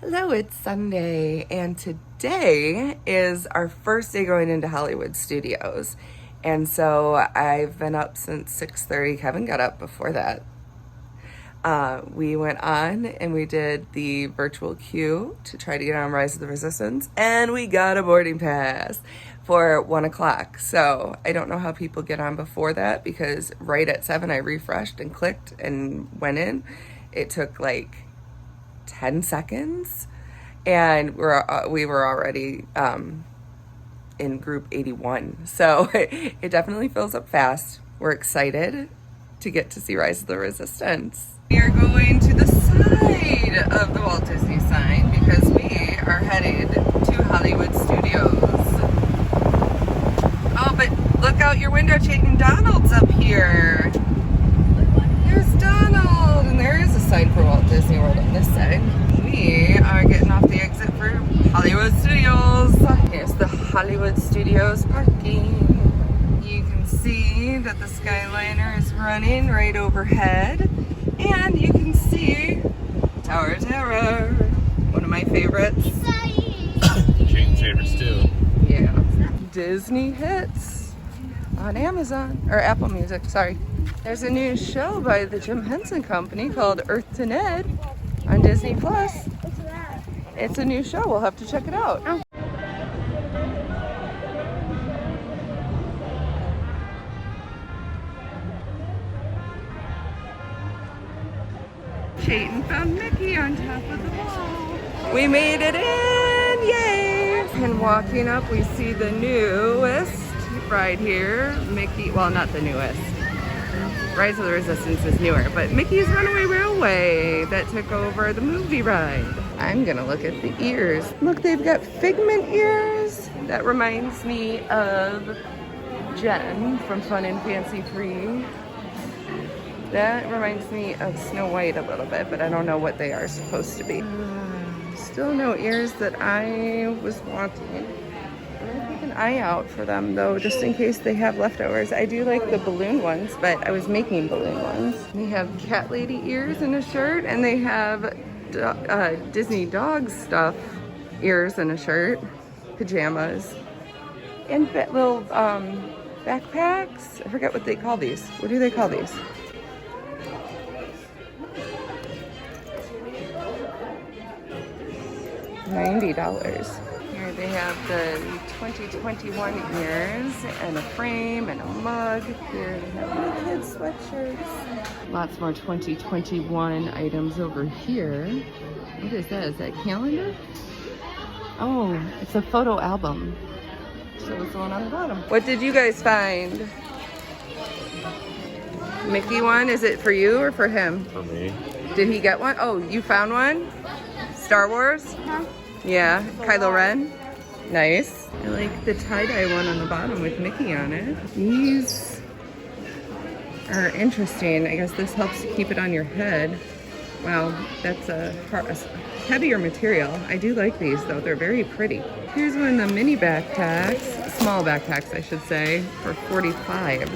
Hello, it's Sunday, and today is our first day going into Hollywood Studios. And so I've been up since 6:30. Kevin got up before that. We went on and we did the virtual queue to try to get on Rise of the Resistance, and we got a boarding pass for 1 o'clock. So I don't know how people get on before that, because right at 7 I refreshed and clicked and went in. It took like 10 seconds and we were already in group 81, so it definitely fills up fast. We're excited to get to see Rise of the Resistance. We are going to the side of the Walt Disney sign because we are headed to Hollywood Studios. Oh, but look out your window, Chayton. Donald's up here. There's Donald, and there is a sign for Walt Disney World on this side. We are getting off the exit for Hollywood Studios. Here's the Hollywood Studios parking. You can see that the Skyliner is running right overhead, and you can see Tower of Terror, one of my favorites. Chayton's favorites too. Yeah. Disney hits on Amazon, or Apple Music, sorry. There's a new show by the Jim Hensen Company called Earth to Ned on Disney Plus. It's a new show. We'll have to check it out. Chayton found Mickey on top of the wall. We made it in! Yay! And walking up, we see the newest ride here. Mickey, well, not the newest. Rise of the Resistance is newer, but Mickey's Runaway Railway that took over the movie ride. I'm gonna look at the ears. Look, they've got figment ears. That reminds me of Jen from Fun and Fancy Free. That reminds me of Snow White a little bit, but I don't know what they are supposed to be. Still no ears that I was wanting. I'm gonna keep an eye out for them though, just in case they have leftovers. I do like the balloon ones, but I was making balloon ones. They have cat lady ears in a shirt, and they have Disney dog stuff ears in a shirt, pajamas, and little backpacks. I forget what they call these. What do they call these? $90. Here they have the 2021 ears and a frame and a mug. Here they have my kids' sweatshirts. Lots more 2021 items over here. What is that? Is that calendar? Oh, it's a photo album. So what's the one on the bottom? What did you guys find? Mickey one? Is it for you or for him? For me. Did he get one? Oh, you found one? Star Wars? Huh? Yeah, Kylo Ren. Nice. I like the tie-dye one on the bottom with Mickey on it. These are interesting. I guess this helps to keep it on your head. Wow, that's a heavier material. I do like these though, they're very pretty. Here's one of the mini backpacks, small backpacks I should say, for $45.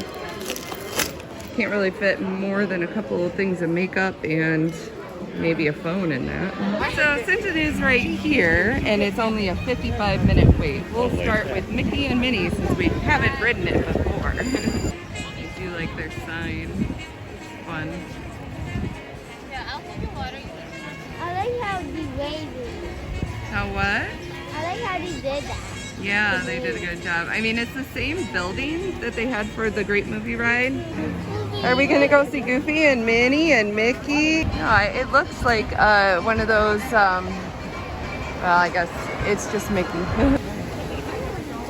Can't really fit more than a couple of things of makeup and maybe a phone in that. So since it is right here and it's only a 55-minute wait, we'll start with Mickey and Minnie since we haven't ridden it before. I do like their sign. It's fun. Yeah, I'll take the water. I like how they waved. How what? I like how they did that. Yeah, they did a good job. I mean, it's the same building that they had for the Great Movie Ride. Are we gonna go see Goofy and Minnie and Mickey? No, it looks like one of those, well, I guess it's just Mickey.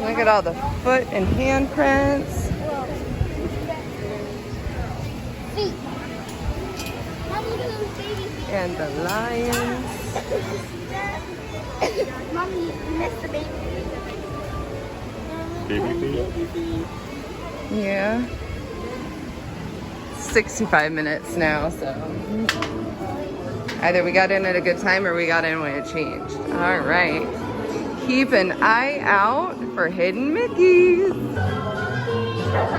Look at all the foot and hand prints. Feet. Mommy, those baby feet. And the lions. Mommy, you missed the baby feet. Baby feet? Yeah. 65 minutes now, so either we got in at a good time or we got in when it changed. All right. Keep an eye out for hidden Mickeys.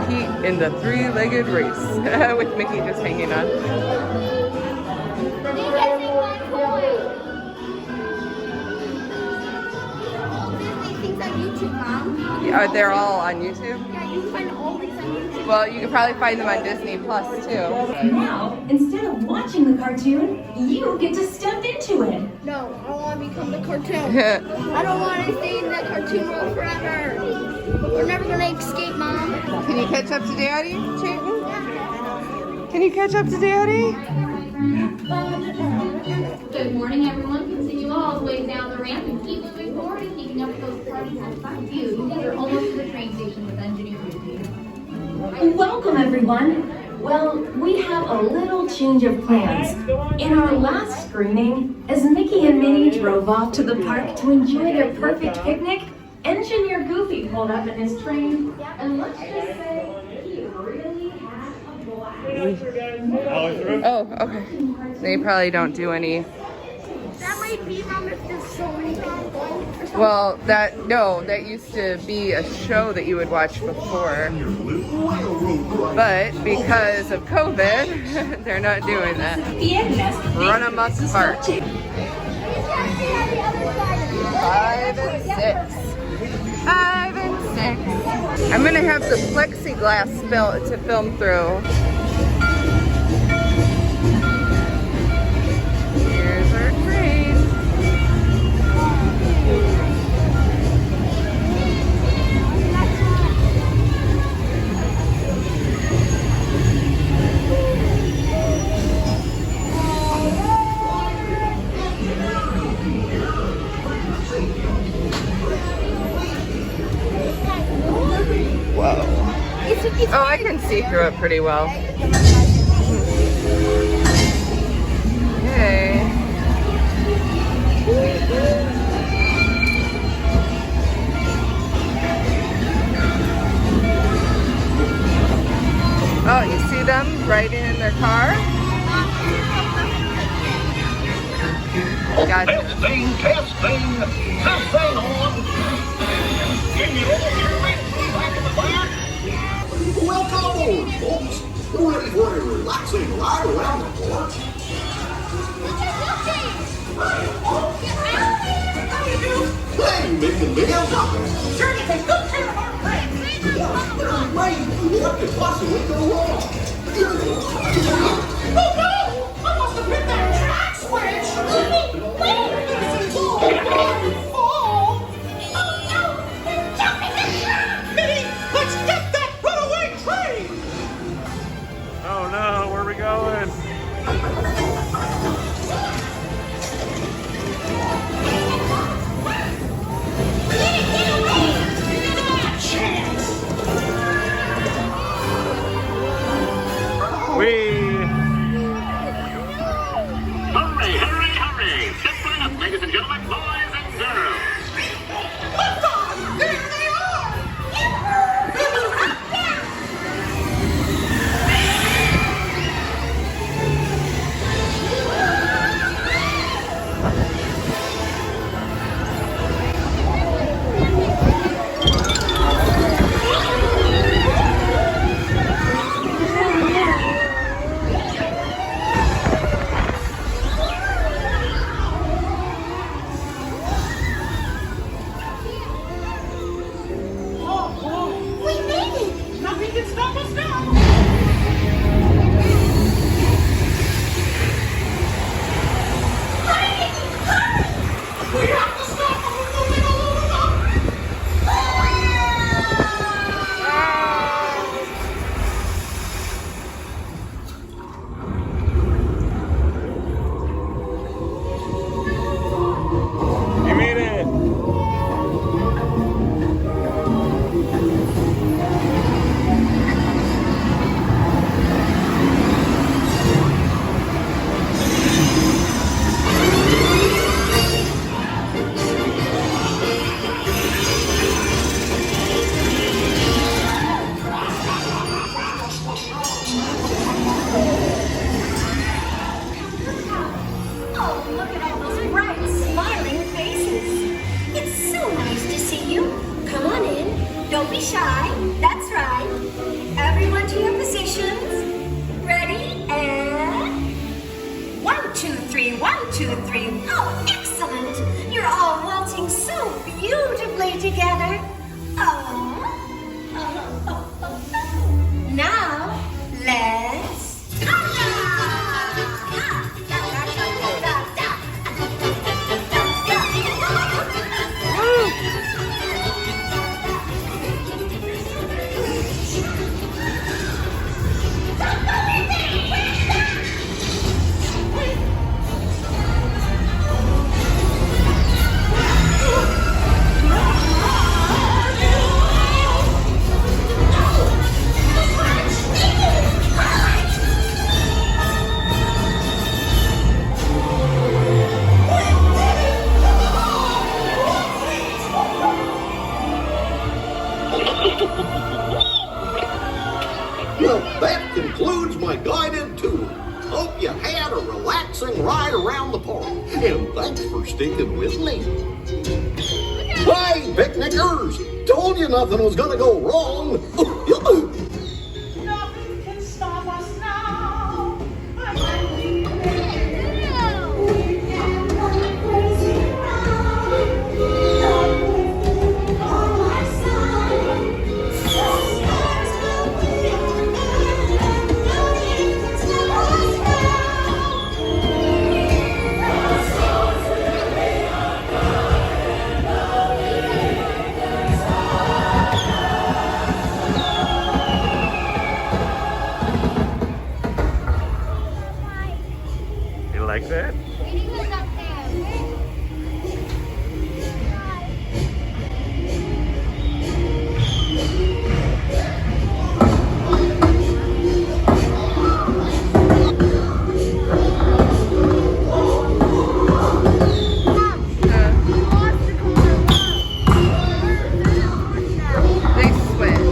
Heat in the three-legged race with Mickey just hanging on. YouTube, Mom. Are they all on YouTube? Yeah, you can find all these on YouTube. Well, you can probably find them on Disney Plus too. Now, instead of watching the cartoon, you get to step into it. No, I want to become the cartoon. I don't want to stay in that cartoon world forever. We're never going to escape, Mom. Can you catch up to Daddy, Chayton? Can you catch up to Daddy? Good morning, everyone. Continue all the way down the ramp and keep moving forward and keeping up with those parties in front of you. You guys are almost to the train station with engineer Brittany. Welcome, everyone. Well, we have a little change of plans. In our last screening, as Mickey and Minnie drove off to the park to enjoy their perfect picnic, Engineer Goofy pulled up in his train, and let's just say he really had a blast. Oh, okay. They probably don't do any. That might be, Mom, if there's so many people going or something. Well, that used to be a show that you would watch before. But because of COVID, they're not doing that. Run amok park. 5 and 6. 5 and 6. I'm gonna have the plexiglass to film through. Here's our train. Whoa. Oh, I can see through it pretty well. Okay. Oh, you see them riding in their car? Gotcha. Testing. This thing on. Can you all hear me? Back in the back? Welcome aboard, folks. We're ready for a relaxing ride around the porch. Hey, Mickey, I'm talking. Sure, you take good care of our friends. What could possibly go wrong? Oh no! I must have hit that track switch! Wait! Minnie, let's get that runaway train! Oh no, where are we going? Hurry! Step right up, ladies and gentlemen, boys and girls! Liftoff! There they are! Don't be shy. That's right. Everyone to your positions. Ready? And 1, 2, 3, 1, 2, 3. Oh, excellent. You're all waltzing so beautifully together. Now, let's... Well, that concludes my guided tour. Hope you had a relaxing ride around the park, and thanks for sticking with me. Hey, picnickers! Told you nothing was gonna go wrong. Nothing can stop us now. You like that? They switch.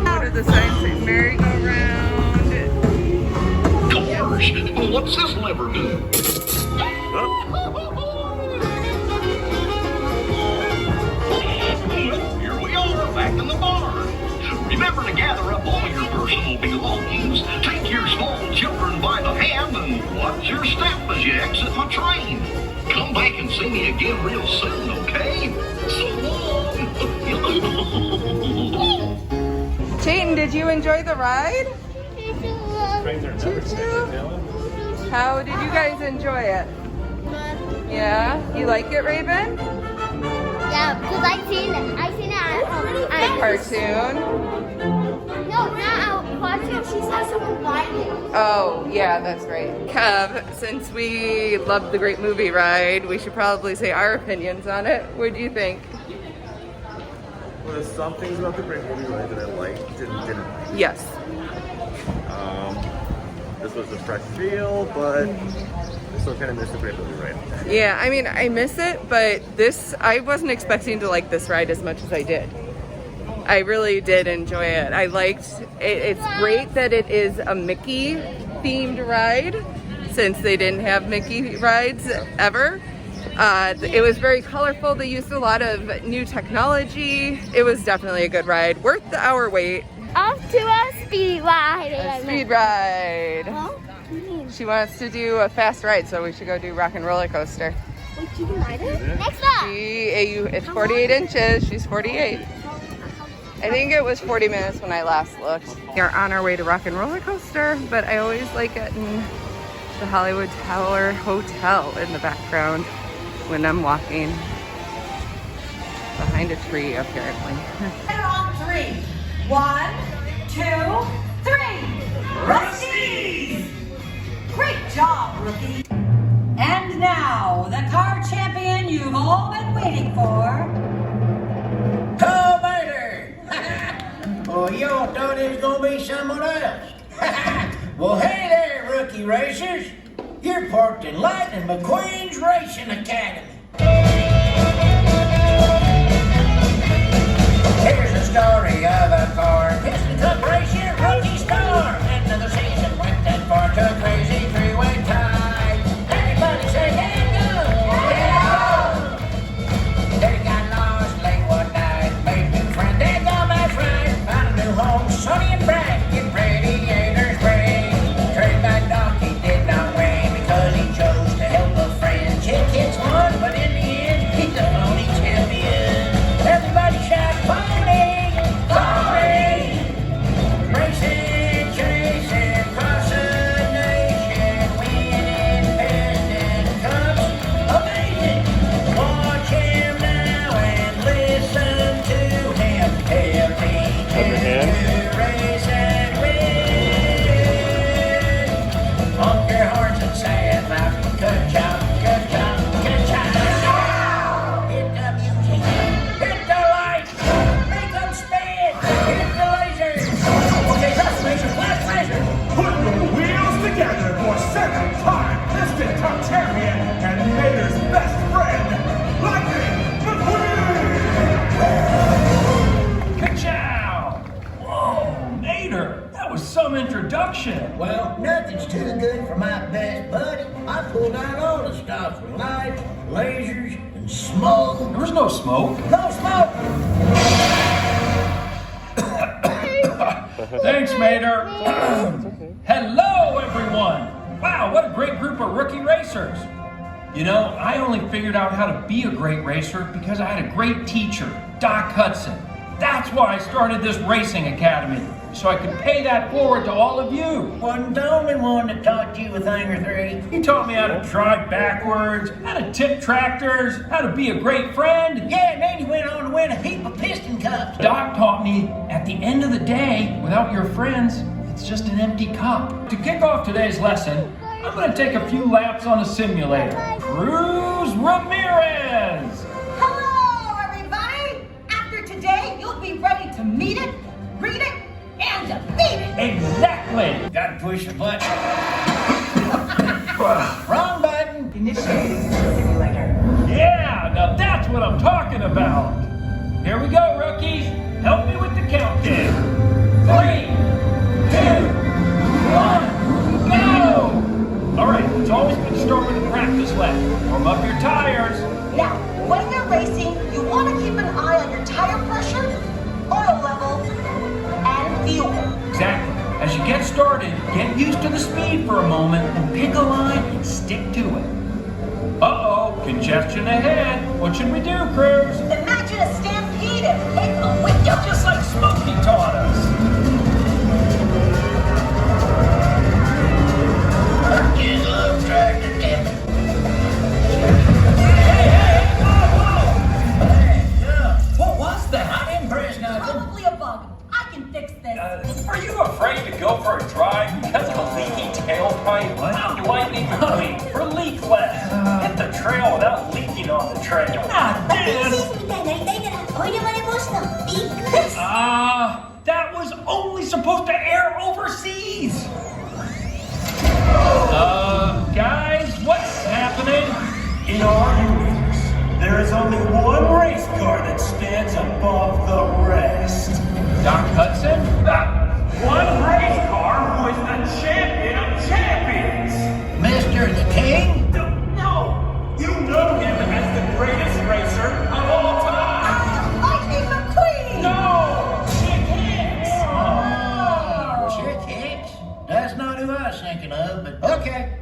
What are the signs say? Merry-go-round. Cars, what's this lever do? Here we are, back in the barn. Remember to gather up all your personal belongings, take your small children by the hand, and watch your step as you exit my train. Come back and see me again real soon, okay? So long. Chayton, did you enjoy the ride? How did you guys enjoy it? Yeah? You like it, Raven? Yeah, because I seen it at Cartoon? No, not out cartoon. She saw someone riding. Oh, yeah, that's right. Kev, since we loved the great movie ride, we should probably say our opinions on it. What do you think? Well, there's some things about the great movie ride that I liked and didn't like. Yes. This was a fresh feel, but I still kind of miss the great movie ride. Yeah, I mean, I miss it, but I wasn't expecting to like this ride as much as I did. I really did enjoy it. I liked it. It's great that it is a Mickey themed ride, since they didn't have Mickey rides ever. It was very colorful. They used a lot of new technology. It was definitely a good ride. Worth the hour wait. Off to a speed ride. A speed ride. Huh? She wants to do a fast ride, so we should go do Rock and Roller Coaster. Wait, you can ride it? Next up. It's 48 inches. She's 48. I think it was 40 minutes when I last looked. We're on our way to Rock and Roller Coaster, but I always like getting the Hollywood Tower Hotel in the background when I'm walking behind a tree, apparently. On 3. 1, 2, 3. Restistance! Great job, rookie. And now, the car champion you've all been waiting for. Oh, Meyer! Oh, y'all thought it was gonna be someone else. Well, hey there, rookie racers. You're parked in Lightning McQueen's Racing Academy. Here's the story of a car. Piston Cup racer, rookie star. End of the season went that far to a crazy three-way tie. Everybody say, hey, go! They got lost late one night. Made new friend, they got my friend. Found a new home, sunny and bright. Get radiators brave. Trade back donkey did not win because he chose to help a friend. Chick hits one, production. Well, nothing's too good for my best buddy. I pulled out all the stops with lights, lasers, and smoke. There was no smoke. No smoke! Thanks, Mater. Hello, everyone. Wow, what a great group of rookie racers. You know, I only figured out how to be a great racer because I had a great teacher, Doc Hudson. That's why I started this racing academy, so I could pay that forward to all of you. Wasn't the only one that taught you a thing or three. He taught me how to drive backwards, how to tip tractors, how to be a great friend. Yeah, and then he went on to win a heap of piston cups. Doc taught me, at the end of the day, without your friends, it's just an empty cup. To kick off today's lesson, I'm going to take a few laps on a simulator. Cruz Ramirez! Hello, everybody! After today, you'll be ready to meet it, greet it, and defeat it! Exactly! Gotta push the button. Wrong button! Initiating simulator. Yeah, now that's what I'm talking about. Here we go, rookies. Help me with the countdown. 3, 2, 1, go! All right, it's always good to start with a practice lap. Warm up your tires. Now, when you're racing, you want to keep an eye on your tire pressure, oil level, and fuel. Exactly. As you get started, get used to the speed for a moment and pick a line and stick to it. Uh-oh, congestion ahead. What should we do, Cruz? Imagine a stampede and take a whip. Just like Smokey taught us. Kids love tractor tipping. Hey, whoa! Hey, what was that? I didn't press nothing. Probably a bug. I can fix this. Are you afraid to go for a drive because of a leaky tailpipe? What? Lightning McQueen for leakless. Hit the trail without leaking on the trail. That was only supposed to air overseas. Guys, what's happening? In our universe, there is only one race car that stands above the rest. Doc Hudson? One race car who is the champion of champions. Mr. the King? No, you know him as the greatest racer of all time. Lightning McQueen! No, Chick Hicks. Oh, Chick Hicks? That's not who I was thinking of, but okay.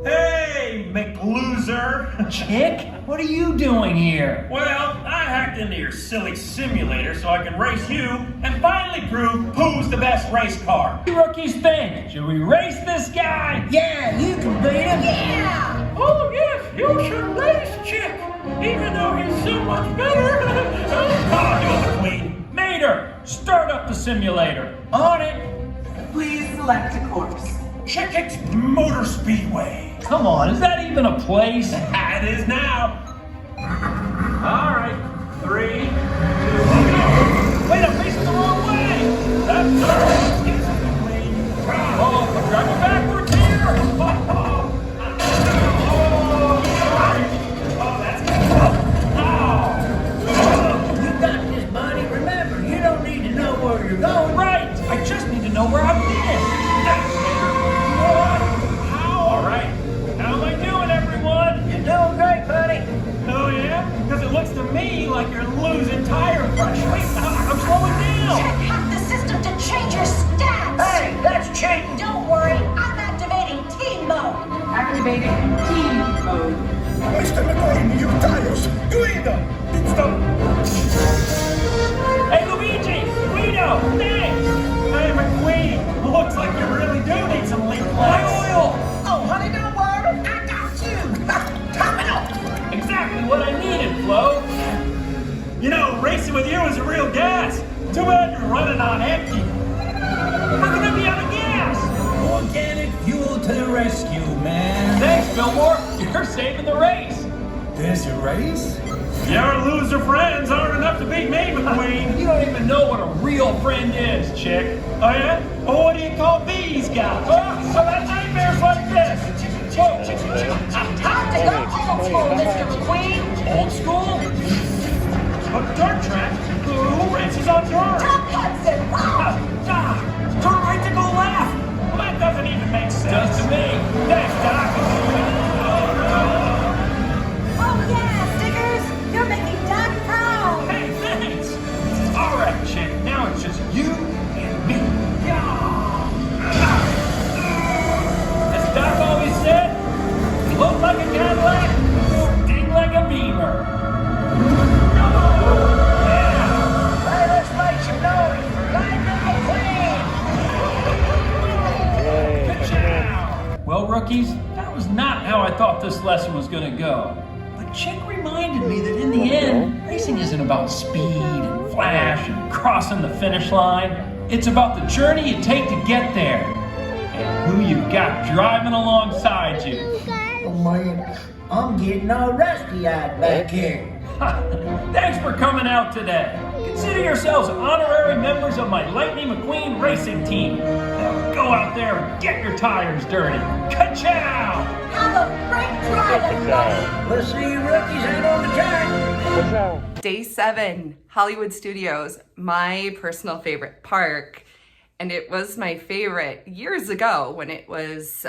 Hey, McLoser. Chick, what are you doing here? Well, I hacked into your silly simulator so I can race you and finally prove who's the best race car. What do you rookies think? Should we race this guy? Yeah, you can beat him. Yeah! Oh, yes, you should race Chick, even though he's so much better. Come on, Queen. Mater, start up the simulator. On it. Please select a course. Chick Hicks Motor Speedway. Come on, is that even a place? It is now. All right, 3, 2, 1. Wait, I'm facing the wrong way. That's oh, I'm driving backwards here. Oh, that's good. You got this, buddy. Remember, you don't need to know where you're going. Right. I just need to know where I've been. All right. How am I doing, everyone? You're doing great, buddy. Oh, yeah? Because it looks to me like you're losing tire pressure. Wait, I'm slowing down. Hack the system to change your stats! Hey, that's cheating. Don't worry, I'm activating team mode. Activating team mode. Mr. McQueen, your tires. Guido. Hey, Luigi! Guido! Thanks! Hey, McQueen! Looks like you really do need some leak less. Oil! Oh, honey, don't worry, I got you. Top it up. Exactly what I needed, Flo. You know, racing with you is a real gas. Too bad you're running on empty. How can I be out of gas? Organic fuel to the rescue, man. Thanks, Fillmore. You're saving the race. There's your race? Your loser friends aren't enough to beat me, McQueen. You don't even know what a real friend is, chick. Oh, yeah? Well, what do you call these guys? Oh, so that's nightmares like this. Whoa. Time to go old school, Mr. McQueen. Old school? A dirt track? Who races on dirt? Doc Hudson, wow. Turn right to go left. Come on, like a Cadillac, you'll ding like a Beamer. Yeah! Hey, let's make some noise for Lightning McQueen! Good job! Well, rookies, that was not how I thought this lesson was going to go. But Chick reminded me that in the end, racing isn't about speed and flash and crossing the finish line. It's about the journey you take to get there and who you've got driving alongside you. Oh man, I'm getting all rusty-eyed back here. Thanks for coming out today. Consider yourselves honorary members of my Lightning McQueen racing team. Now go out there and get your tires dirty. Ka-chow! Have a great drive, everybody. We'll see you rookies out on the track. Day 7, Hollywood Studios, my personal favorite park. And it was my favorite years ago when it was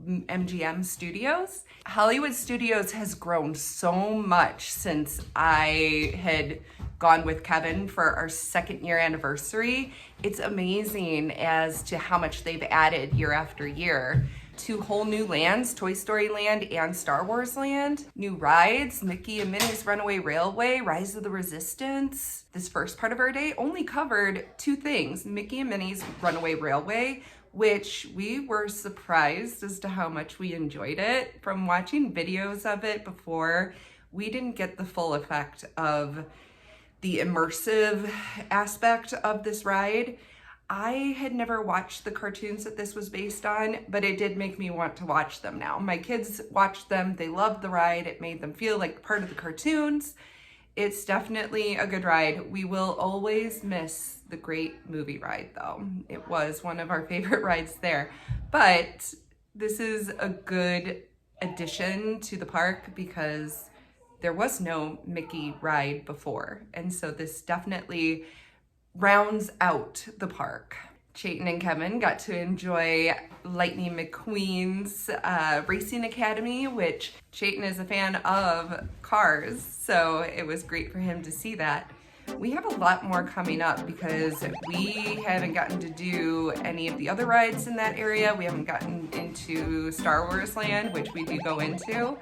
MGM Studios. Hollywood Studios has grown so much since I had gone with Kevin for our 2nd year anniversary. It's amazing as to how much they've added year after year. 2 whole new lands, Toy Story Land and Star Wars Land. New rides, Mickey and Minnie's Runaway Railway, Rise of the Resistance. This first part of our day only covered 2 things, Mickey and Minnie's Runaway Railway, which we were surprised as to how much we enjoyed it. From watching videos of it before, we didn't get the full effect of the immersive aspect of this ride. I had never watched the cartoons that this was based on, but it did make me want to watch them now. My kids watched them, they loved the ride, it made them feel like part of the cartoons. It's definitely a good ride. We will always miss the great movie ride though. It was one of our favorite rides there. But this is a good addition to the park because there was no Mickey ride before. And so this definitely rounds out the park. Chayton and Kevin got to enjoy Lightning McQueen's Racing Academy, which Chayton is a fan of cars, so it was great for him to see that. We have a lot more coming up because we haven't gotten to do any of the other rides in that area. We haven't gotten into Star Wars Land, which we do go into.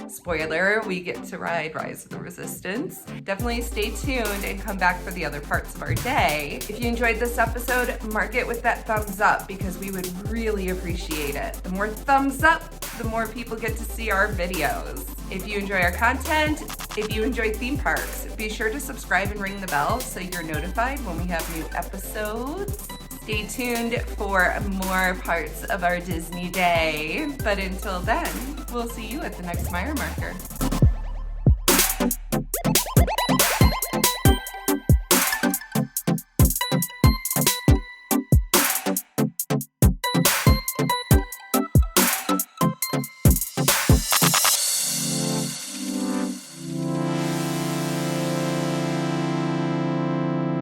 Spoiler, we get to ride Rise of the Resistance. Definitely stay tuned and come back for the other parts of our day. If you enjoyed this episode, mark it with that thumbs up because we would really appreciate it. The more thumbs up, the more people get to see our videos. If you enjoy our content, if you enjoy theme parks, be sure to subscribe and ring the bell so you're notified when we have new episodes. Stay tuned for more parts of our Disney day. But until then, we'll see you at the next Meyer marker.